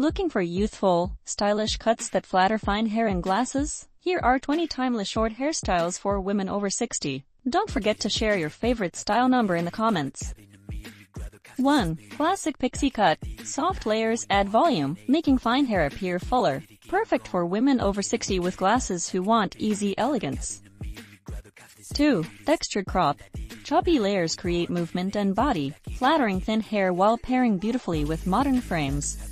Looking for youthful, stylish cuts that flatter fine hair and glasses? Here are 20 timeless short hairstyles for women over 60. Don't forget to share your favorite style number in the comments. 1. Classic Pixie Cut. Soft layers add volume, making fine hair appear fuller. Perfect for women over 60 with glasses who want easy elegance. 2. Textured Crop. Choppy layers create movement and body, flattering thin hair while pairing beautifully with modern frames.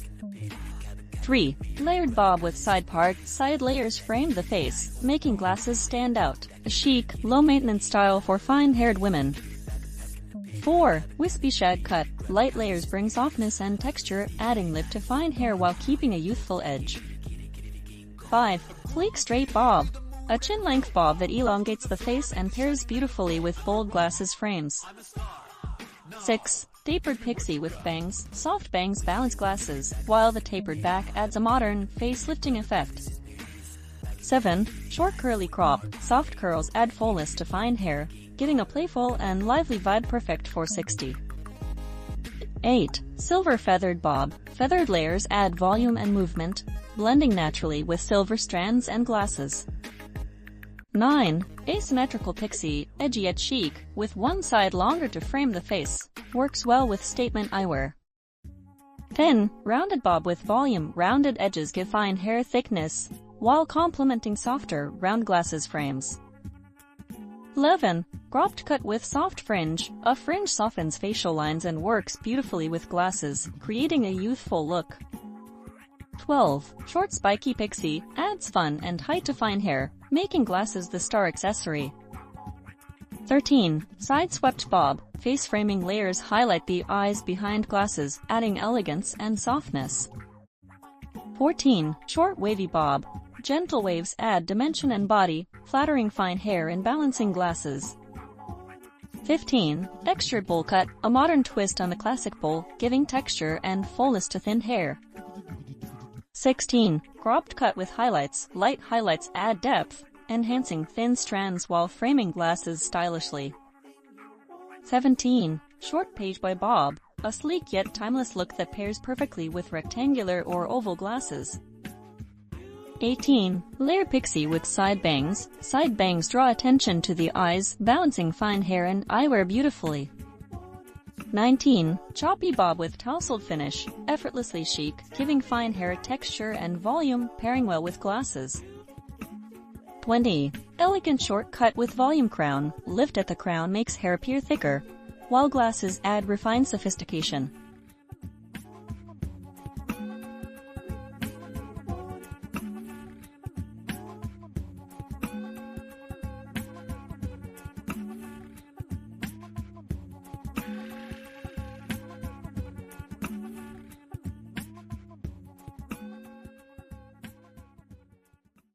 3. Layered Bob with side part. Side layers frame the face, making glasses stand out. A chic, low-maintenance style for fine-haired women. 4. Wispy Shag Cut. Light layers bring softness and texture, adding lip to fine hair while keeping a youthful edge. 5. Sleek Straight Bob. A chin-length bob that elongates the face and pairs beautifully with bold glasses frames. 6. Tapered Pixie with bangs. Soft bangs balance glasses, while the tapered back adds a modern, face-lifting effect. 7. Short Curly Crop. Soft curls add fullness to fine hair, giving a playful and lively vibe perfect for 60. 8. Silver Feathered Bob. Feathered layers add volume and movement, blending naturally with silver strands and glasses. 9. Asymmetrical Pixie. Edgy yet chic, with one side longer to frame the face. Works well with statement eyewear. 10. Rounded Bob with volume. Rounded edges give fine hair thickness, while complementing softer, round glasses frames. 11. Cropped Cut with Soft Fringe. A fringe softens facial lines and works beautifully with glasses, creating a youthful look. 12. Short Spiky Pixie. Adds fun and height to fine hair, making glasses the star accessory. 13. Side Swept Bob. Face framing layers highlight the eyes behind glasses, adding elegance and softness. 14. Short Wavy Bob. Gentle waves add dimension and body, flattering fine hair and balancing glasses. 15. Textured Bowl Cut. A modern twist on the classic bowl, giving texture and fullness to thin hair. 16. Cropped Cut with highlights. Light highlights add depth, enhancing thin strands while framing glasses stylishly. 17. Short Pageboy Bob. A sleek yet timeless look that pairs perfectly with rectangular or oval glasses. 18. Layered Pixie with side bangs. Side bangs draw attention to the eyes, balancing fine hair and eyewear beautifully. 19. Choppy Bob with Tousled Finish. Effortlessly chic, giving fine hair texture and volume, pairing well with glasses. 20. Elegant Short Cut with Volume Crown. Lift at the crown makes hair appear thicker, while glasses add refined sophistication.